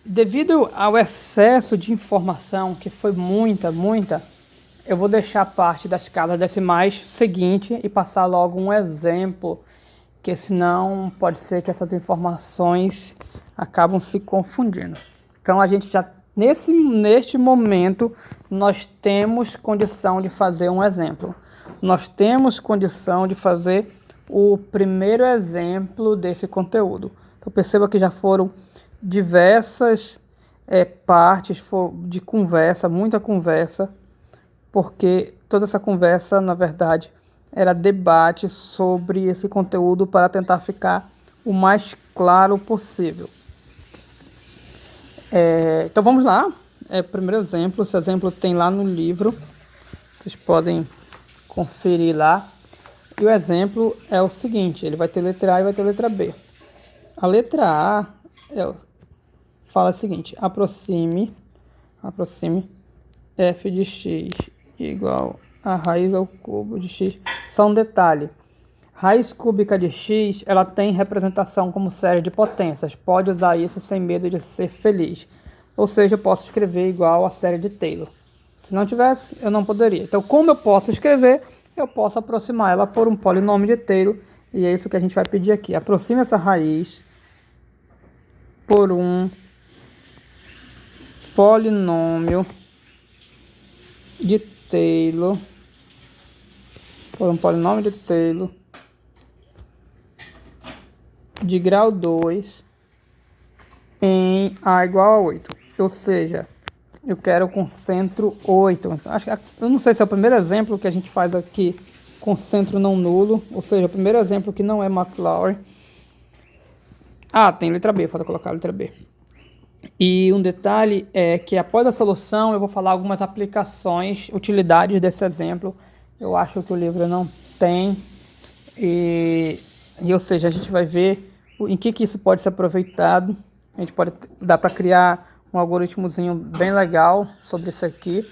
Devido ao excesso de informação, que foi muita, eu vou deixar a parte das casas decimais seguinte e passar logo um exemplo, que senão pode ser que essas informações acabam se confundindo. Então a gente já, neste momento, nós temos condição de fazer um exemplo. Nós temos condição de fazer o primeiro exemplo desse conteúdo. Então perceba que já foram diversas partes de conversa, muita conversa, porque toda essa conversa, na verdade, era debate sobre esse conteúdo para tentar ficar o mais claro possível. Então vamos lá. Primeiro exemplo, esse exemplo tem lá no livro, vocês podem conferir lá. E o exemplo é o seguinte, ele vai ter letra A e vai ter letra B. A letra A fala o seguinte: aproxime f de x igual a raiz ao cubo de x. Só um detalhe: raiz cúbica de x, ela tem representação como série de potências. Pode usar isso sem medo de ser feliz. Ou seja, eu posso escrever igual a série de Taylor. Se não tivesse, eu não poderia. Então, como eu posso escrever, eu posso aproximar ela por um polinômio de Taylor. E é isso que a gente vai pedir aqui. Aproxime essa raiz por um polinômio de Taylor. Por um polinômio de Taylor de grau 2 em A igual a 8. Ou seja, eu quero com centro 8. Eu não sei se é o primeiro exemplo que a gente faz aqui com centro não nulo. Ou seja, o primeiro exemplo que não é Maclaurin. Tem letra B, falta colocar a letra B. E um detalhe é que após a solução eu vou falar algumas aplicações, utilidades desse exemplo. Eu acho que o livro não tem. Ou seja, a gente vai ver em que isso pode ser aproveitado. A gente pode dar para criar um algoritmozinho bem legal sobre isso aqui.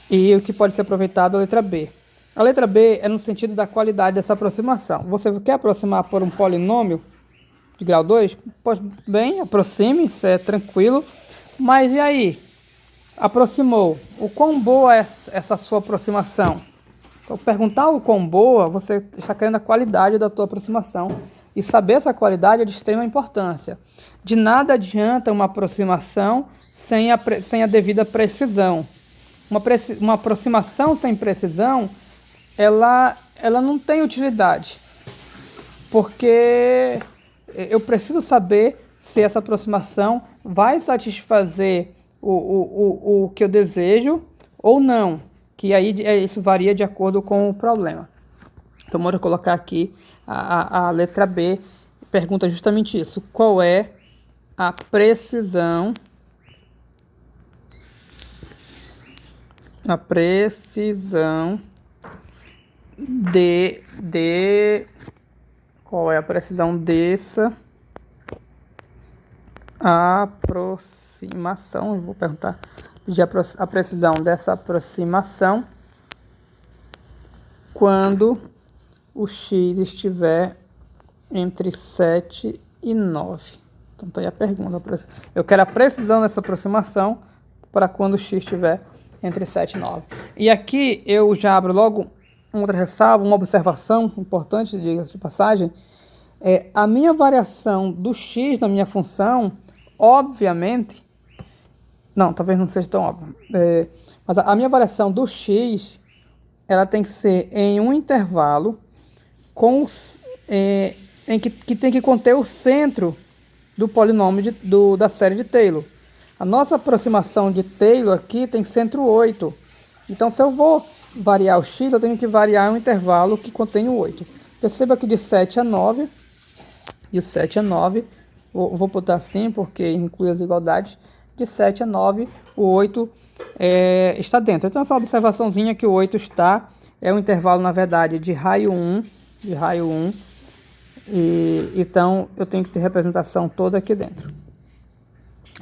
E o que pode ser aproveitado é a letra B. A letra B é no sentido da qualidade dessa aproximação. Você quer aproximar por um polinômio de grau 2? Pois bem, aproxime, isso é tranquilo. Mas e aí? Aproximou. O quão boa é essa sua aproximação? Então, perguntar o quão boa, você está querendo a qualidade da tua aproximação. E saber essa qualidade é de extrema importância. De nada adianta uma aproximação sem a devida precisão. Uma aproximação sem precisão, ela não tem utilidade. Porque eu preciso saber se essa aproximação vai satisfazer o que eu desejo ou não. Que aí isso varia de acordo com o problema. Então, vou colocar aqui a letra B. Pergunta justamente isso. Qual é a precisão? A precisão qual é a precisão dessa aproximação? Eu vou pedir a precisão dessa aproximação quando o x estiver entre 7 e 9. Então tá aí a pergunta. Eu quero a precisão dessa aproximação para quando o x estiver entre 7 e 9. E aqui eu já abro logo outra ressalva, uma observação importante de passagem. A minha variação do x na minha função, obviamente, não, talvez não seja tão óbvio, mas a minha variação do x, ela tem que ser em um intervalo que tem que conter o centro do polinômio da série de Taylor. A nossa aproximação de Taylor aqui tem centro 8. Então, se eu vou variar o x, eu tenho que variar um intervalo que contém o 8. Perceba que de 7 a 9, vou botar assim porque inclui as igualdades, de 7 a 9, o 8 está dentro. Então, essa observaçãozinha que o 8 é um intervalo, na verdade, de raio 1, então eu tenho que ter representação toda aqui dentro.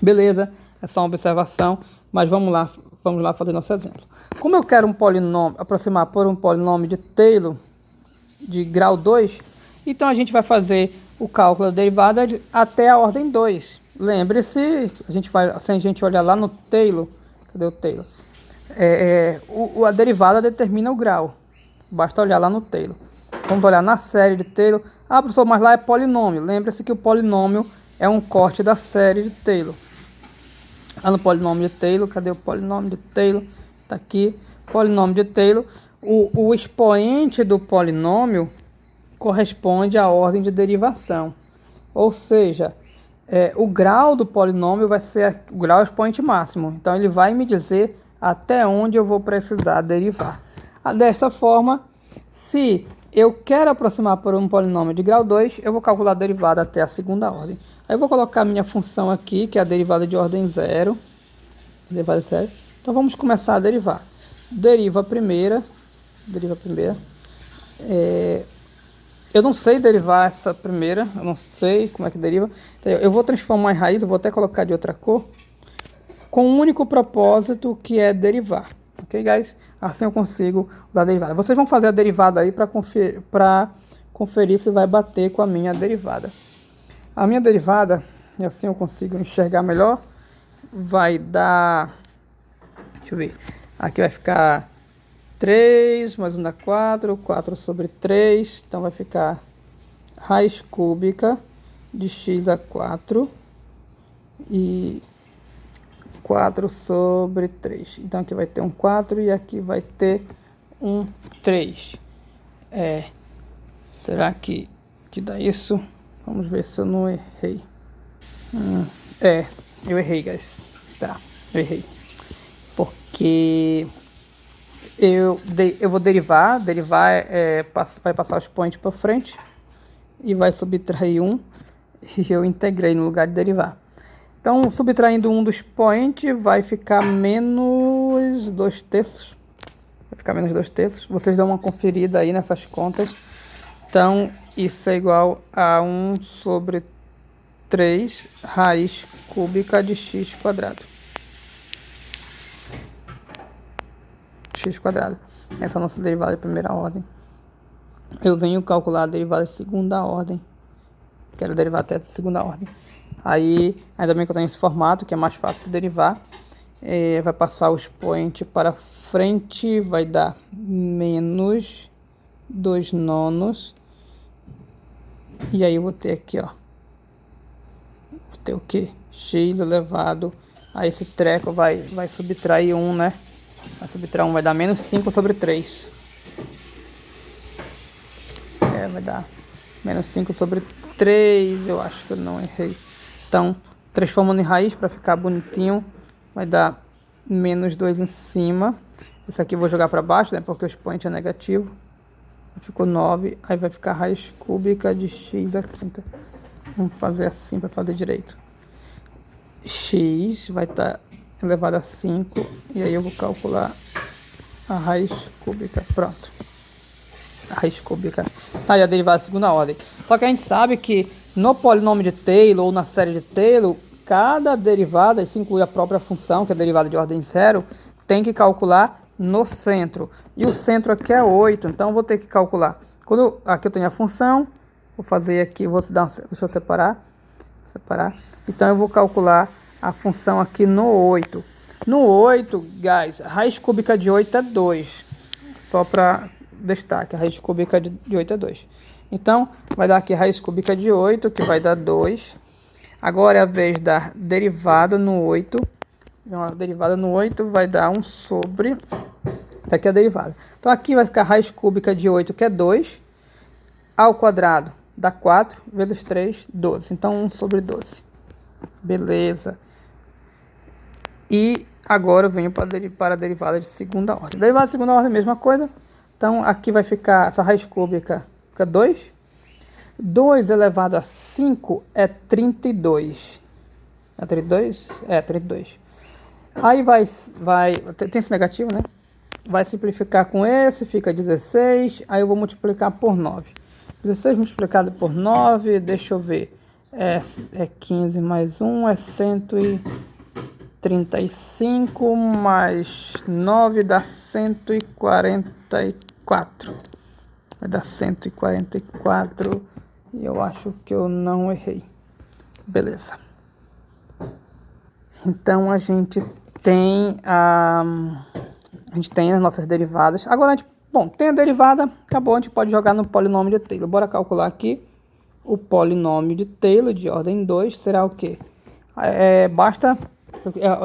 Beleza, é só uma observação, mas vamos lá fazer nosso exemplo. Como eu quero um polinômio, aproximar por um polinômio de Taylor de grau 2, então a gente vai fazer o cálculo da derivada até a ordem 2. lembre-se, se a gente olhar lá no Taylor, cadê o Taylor? A derivada determina o grau. Basta olhar lá no Taylor. Vamos olhar na série de Taylor. Ah, professor, mas lá é polinômio. Lembre-se que o polinômio é um corte da série de Taylor. Lá no polinômio de Taylor, cadê o polinômio de Taylor? Tá aqui, polinômio de Taylor. O expoente do polinômio corresponde à ordem de derivação. Ou seja, o grau do polinômio vai ser o grau expoente máximo. Então ele vai me dizer até onde eu vou precisar derivar. Desta forma, se eu quero aproximar por um polinômio de grau 2, eu vou calcular a derivada até a segunda ordem. Aí eu vou colocar a minha função aqui, que é a derivada de ordem 0. Derivada 0. Então vamos começar a derivar. Deriva a primeira. Eu não sei derivar essa primeira, eu não sei como é que deriva. Então, eu vou transformar em raiz, eu vou até colocar de outra cor, com um único propósito, que é derivar. Ok, guys? Assim eu consigo usar a derivada. Vocês vão fazer a derivada aí para conferir se vai bater com a minha derivada. A minha derivada, e assim eu consigo enxergar melhor, vai dar... Deixa eu ver. Aqui vai ficar 3, mais 1 dá 4, 4 sobre 3, então vai ficar raiz cúbica de x a 4 e 4 sobre 3. Então aqui vai ter um 4 e aqui vai ter um 3. Será que dá isso? Vamos ver se eu não errei. Eu errei, guys. Tá, eu errei. Porque eu vou derivar vai passar o expoente para frente e vai subtrair 1, e eu integrei no lugar de derivar. Então, subtraindo 1 do expoente, vai ficar menos 2/3. Vai ficar menos 2/3. Vocês dão uma conferida aí nessas contas. Então, isso é igual a 1 sobre 3 raiz cúbica de x quadrado. X quadrado. Essa é a nossa derivada de primeira ordem. Eu venho calcular a derivada de segunda ordem. Quero derivar até de segunda ordem. Aí, ainda bem que eu tenho esse formato, que é mais fácil de derivar. Vai passar o expoente para frente, vai dar menos 2 nonos. E aí eu vou ter aqui, ó. Vou ter o quê? X elevado a esse treco vai subtrair 1, né? Vai subtrair 1, vai dar menos 5 sobre 3. Vai dar menos 5 sobre 3, eu acho que eu não errei. Então, transformando em raiz para ficar bonitinho, vai dar menos 2 em cima. Isso aqui eu vou jogar para baixo, né? Porque o expoente é negativo. Ficou 9, aí vai ficar raiz cúbica de x a quinta. Vamos fazer assim para fazer direito. X vai estar elevado a 5, e aí eu vou calcular a raiz cúbica. Pronto. A raiz cúbica. Tá aí a derivada de segunda ordem. Só que a gente sabe que no polinômio de Taylor ou na série de Taylor, cada derivada, isso inclui a própria função, que é a derivada de ordem 0, tem que calcular no centro. E o centro aqui é 8, então eu vou ter que calcular. Aqui eu tenho a função, vou fazer aqui, deixa eu separar. Então eu vou calcular a função aqui no 8. No 8, guys, a raiz cúbica de 8 é 2. Só para destaque, a raiz cúbica de 8 é 2. Então, vai dar aqui a raiz cúbica de 8, que vai dar 2. Agora é a vez da derivada no 8. A derivada no 8 vai dar 1 sobre... Daqui a derivada. Então, aqui vai ficar a raiz cúbica de 8, que é 2. Ao quadrado dá 4, vezes 3, 12. Então, 1 sobre 12. Beleza. E agora eu venho para a derivada de segunda ordem. Derivada de segunda ordem é a mesma coisa. Então, aqui vai ficar essa raiz cúbica, fica 2. 2 elevado a 5 é 32. É 32? É 32. Aí tem esse negativo, né? Vai simplificar com esse, fica 16. Aí eu vou multiplicar por 9. 16 multiplicado por 9, deixa eu ver. É 15 mais 1, é 135, mais 9 dá 144. Vai dar 144. E eu acho que eu não errei. Beleza. Então a gente tem as nossas derivadas. Agora a gente, bom, tem a derivada, acabou, a gente pode jogar no polinômio de Taylor. Bora calcular aqui. O polinômio de Taylor de ordem 2 será o quê? Basta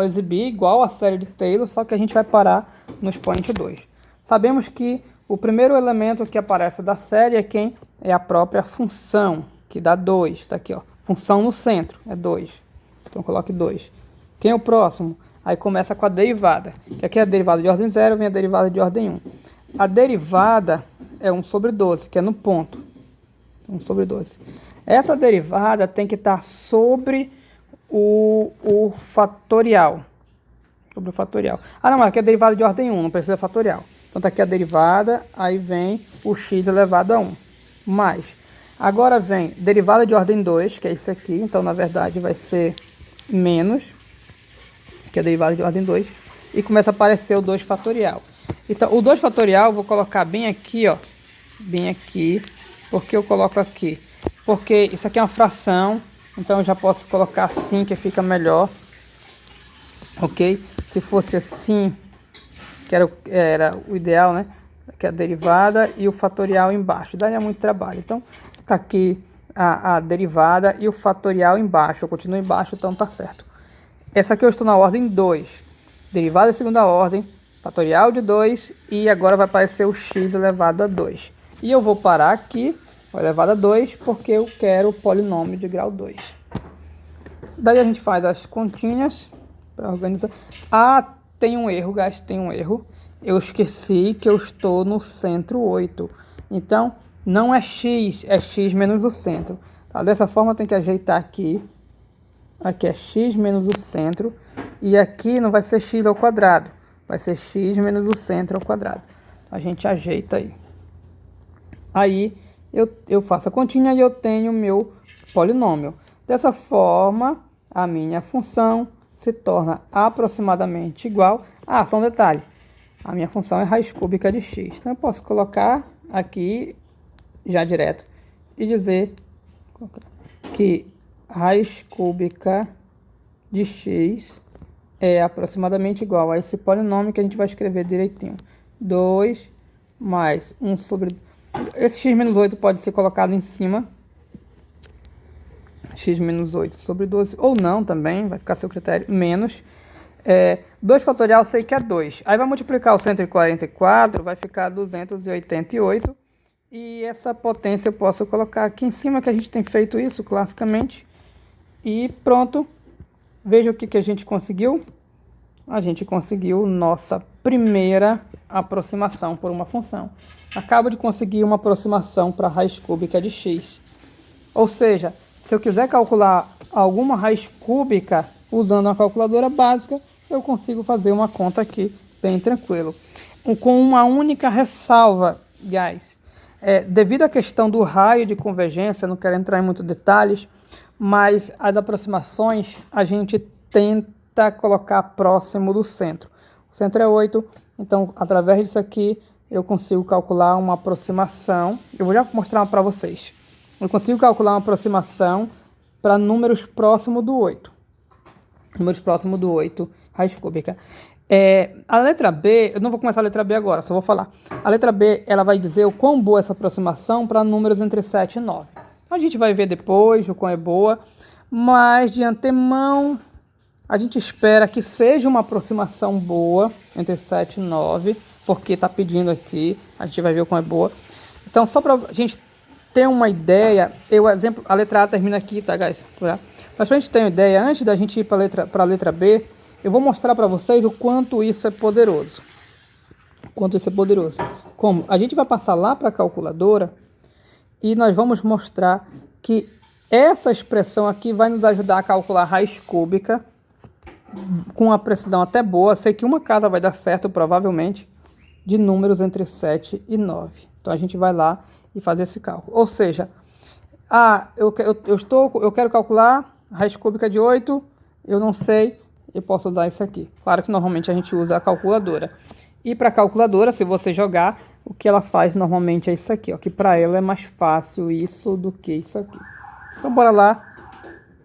exibir igual a série de Taylor, só que a gente vai parar no expoente 2. Sabemos que o primeiro elemento que aparece da série é quem? É a própria função, que dá 2. Está aqui, ó. Função no centro, é 2. Então coloque 2. Quem é o próximo? Aí começa com a derivada. Que aqui é a derivada de ordem 0, vem a derivada de ordem 1. A derivada é 1 sobre 12, que é no ponto. 1 sobre 12. Essa derivada tem que estar sobre o fatorial. Sobre o fatorial. Ah, não, mas aqui é a derivada de ordem 1, não precisa fatorial. Então tá aqui a derivada, aí vem o x elevado a 1. Mais. Agora vem derivada de ordem 2, que é isso aqui. Então, na verdade, vai ser menos, que é a derivada de ordem 2. E começa a aparecer o 2 fatorial. Então, o 2 fatorial eu vou colocar bem aqui, ó. Bem aqui. Por que eu coloco aqui? Porque isso aqui é uma fração. Então, eu já posso colocar assim, que fica melhor. Ok? Se fosse assim, que era o ideal, né? Que é a derivada e o fatorial embaixo. Daria muito trabalho. Então, tá aqui a derivada e o fatorial embaixo. Eu continuo embaixo, então tá certo. Essa aqui eu estou na ordem 2. Derivada de segunda ordem, fatorial de 2 e agora vai aparecer o x elevado a 2. E eu vou parar aqui, elevado a 2, porque eu quero o polinômio de grau 2. Daí a gente faz as continhas para organizar. Ah, tem um erro, guys, tem um erro. Eu esqueci que eu estou no centro 8. Então, não é x, é x menos o centro. Tá? Dessa forma, tem que ajeitar aqui. Aqui é x menos o centro. E aqui não vai ser x ao quadrado. Vai ser x menos o centro ao quadrado. A gente ajeita aí. Aí, eu faço a continha e eu tenho o meu polinômio. Dessa forma, a minha função se torna aproximadamente igual. Ah, só um detalhe. A minha função é raiz cúbica de x. Então, eu posso colocar aqui, já direto, e dizer que raiz cúbica de x é aproximadamente igual a esse polinômio que a gente vai escrever direitinho. 2 mais 1 sobre... Esse x menos 8 pode ser colocado em cima. X menos 8 sobre 12, ou não também, vai ficar a seu critério, menos. 2 fatorial, sei que é 2. Aí vai multiplicar o 144, vai ficar 288. E essa potência eu posso colocar aqui em cima, que a gente tem feito isso classicamente. E pronto. Veja o que a gente conseguiu. A gente conseguiu nossa primeira aproximação por uma função. Acabo de conseguir uma aproximação para a raiz cúbica de x. Ou seja, se eu quiser calcular alguma raiz cúbica usando uma calculadora básica, eu consigo fazer uma conta aqui bem tranquilo. Com uma única ressalva, guys. Devido à questão do raio de convergência, não quero entrar em muitos detalhes, mas as aproximações a gente tenta colocar próximo do centro. O centro é 8, então através disso aqui eu consigo calcular uma aproximação. Eu vou já mostrar para vocês. Eu consigo calcular uma aproximação para números próximos do 8. Números próximos do 8, raiz cúbica. A letra B, eu não vou começar a letra B agora, só vou falar. A letra B, ela vai dizer o quão boa é essa aproximação para números entre 7 e 9. A gente vai ver depois o quão é boa, mas de antemão a gente espera que seja uma aproximação boa entre 7 e 9, porque está pedindo aqui, a gente vai ver o quão é boa. Então, só para a gente ter uma ideia, a letra A termina aqui, tá, guys? Mas para a gente ter uma ideia, antes da gente ir para a letra B, eu vou mostrar para vocês o quanto isso é poderoso. Como? A gente vai passar lá para a calculadora e nós vamos mostrar que essa expressão aqui vai nos ajudar a calcular a raiz cúbica com uma precisão até boa. Sei que uma casa vai dar certo, provavelmente, de números entre 7 e 9. Então, a gente vai lá e fazer esse cálculo. Ou seja, eu quero calcular a raiz cúbica de 8, eu não sei, eu posso usar isso aqui. Claro que normalmente a gente usa a calculadora. E para a calculadora, se você jogar, o que ela faz normalmente é isso aqui, ó, que para ela é mais fácil isso do que isso aqui. Então bora lá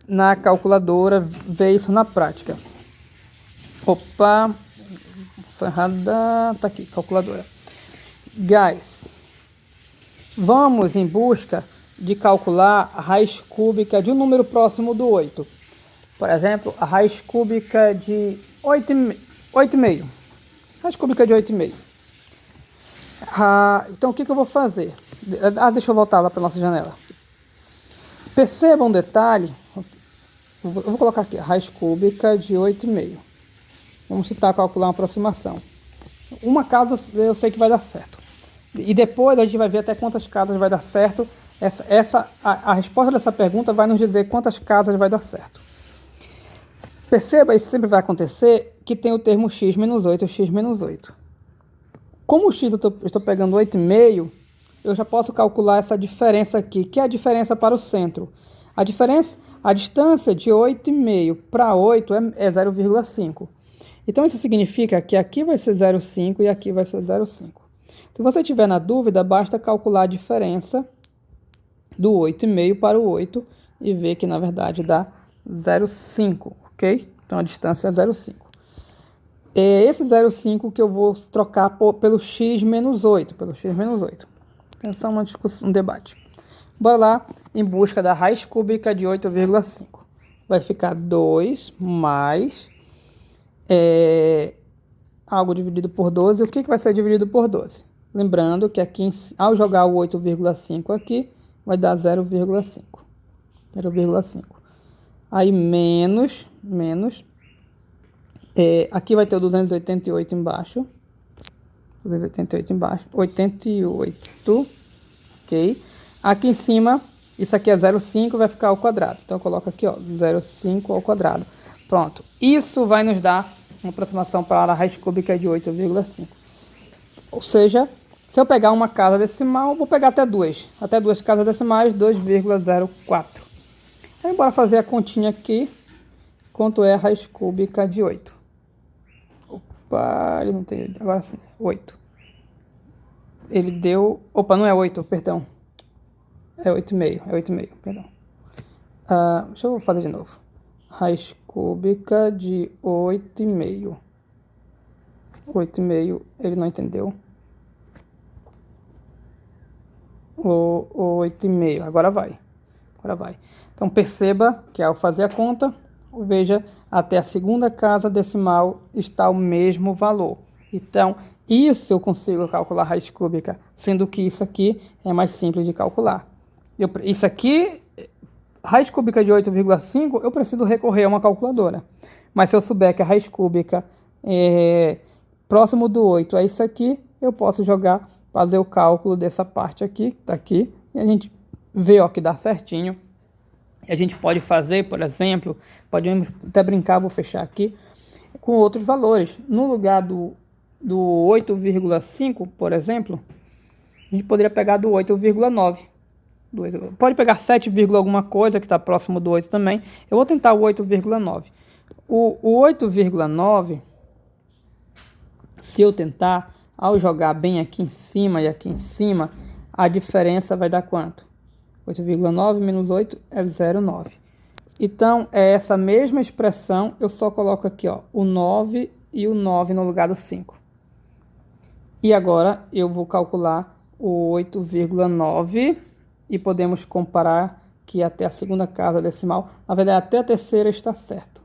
na calculadora ver isso na prática. Opa, errada, tá aqui, calculadora. Guys, vamos em busca de calcular a raiz cúbica de um número próximo do 8. Por exemplo, a raiz cúbica de 8,5. Raiz cúbica de 8,5. Então o que eu vou fazer? Deixa eu voltar lá para nossa janela. Perceba um detalhe. Eu vou colocar aqui a raiz cúbica de 8,5. Vamos tentar calcular uma aproximação. Uma casa eu sei que vai dar certo. E depois a gente vai ver até quantas casas vai dar certo. A resposta dessa pergunta vai nos dizer quantas casas vai dar certo. Perceba, isso sempre vai acontecer, que tem o termo x menos 8 e x menos 8. Como o x eu estou pegando 8,5, eu já posso calcular essa diferença aqui, que é a diferença para o centro. A distância de 8,5 para 8 é 0,5. Então isso significa que aqui vai ser 0,5 e aqui vai ser 0,5. Se você tiver na dúvida, basta calcular a diferença do 8,5 para o 8 e ver que na verdade dá 0,5, ok? Então a distância é 0,5. É esse 0,5 que eu vou trocar pelo x menos 8. Atenção, uma discussão, um debate. Bora lá em busca da raiz cúbica de 8,5. Vai ficar 2 mais algo dividido por 12. O que vai ser dividido por 12? Lembrando que aqui, ao jogar o 8,5 aqui, vai dar 0,5. Aí menos. Aqui vai ter o 288 embaixo. 88, ok? Aqui em cima, isso aqui é 0,5, vai ficar ao quadrado. Então eu coloco aqui, ó, 0,5 ao quadrado. Pronto. Isso vai nos dar uma aproximação para a raiz cúbica de 8,5. Ou seja, se eu pegar uma casa decimal, eu vou pegar até duas casas decimais, 2,04. Aí bora fazer a continha aqui. Quanto é a raiz cúbica de 8? Opa, ele não tem. Agora sim, 8. Ele deu. Opa, não é 8, perdão. É 8,5, perdão. Deixa eu fazer de novo. Raiz cúbica de 8,5. 8,5, ele não entendeu. 8,5, agora vai. Então perceba que ao fazer a conta, veja, até a segunda casa decimal está o mesmo valor. Então, isso eu consigo calcular a raiz cúbica, sendo que isso aqui é mais simples de calcular. Isso aqui, raiz cúbica de 8,5, eu preciso recorrer a uma calculadora. Mas se eu souber que a raiz cúbica é próximo do 8 é isso aqui, eu posso fazer o cálculo dessa parte aqui, que está aqui, e a gente vê ó, que dá certinho. E a gente pode fazer, por exemplo, podemos até brincar, vou fechar aqui, com outros valores. No lugar do 8,5, por exemplo, a gente poderia pegar do 8,9. Pode pegar 7, alguma coisa, que está próximo do 8 também. Eu vou tentar o 8,9. O 8,9, se eu tentar, ao jogar bem aqui em cima e aqui em cima, a diferença vai dar quanto? 8,9 menos 8 é 0,9. Então, é essa mesma expressão, eu só coloco aqui ó, o 9 e o 9 no lugar do 5. E agora eu vou calcular o 8,9 e podemos comparar que até a segunda casa decimal, na verdade até a terceira está certo.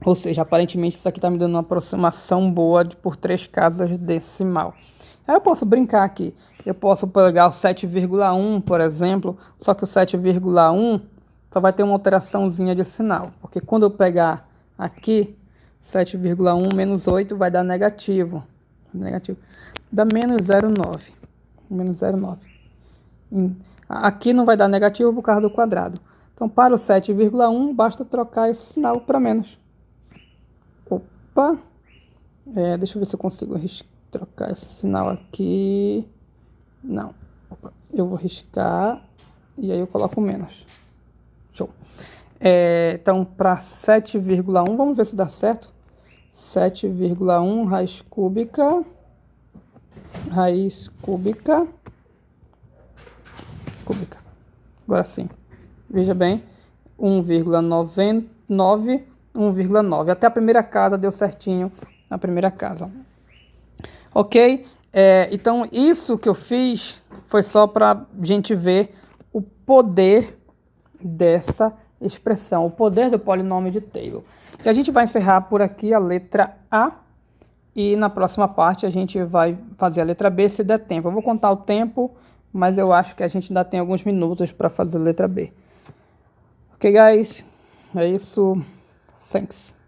Ou seja, aparentemente isso aqui está me dando uma aproximação boa por 3 casas decimal. Aí eu posso brincar aqui. Eu posso pegar o 7,1, por exemplo, só que o 7,1 só vai ter uma alteraçãozinha de sinal. Porque quando eu pegar aqui, 7,1 menos 8 vai dar negativo. Dá menos 0,9. Aqui não vai dar negativo por causa do quadrado. Então, para o 7,1, basta trocar esse sinal para menos. Opa! Deixa eu ver se eu consigo trocar esse sinal aqui. Não. Opa. Eu vou riscar e aí eu coloco menos. Show. Então, para 7,1, vamos ver se dá certo. 7,1 raiz cúbica. Agora sim. Veja bem. 1,99 1,9. Até a primeira casa deu certinho na primeira casa. Ok? Então, isso que eu fiz foi só para a gente ver o poder dessa expressão, o poder do polinômio de Taylor. E a gente vai encerrar por aqui a letra A. E na próxima parte a gente vai fazer a letra B se der tempo. Eu vou contar o tempo, mas eu acho que a gente ainda tem alguns minutos para fazer a letra B. Ok, guys? É isso. Thanks.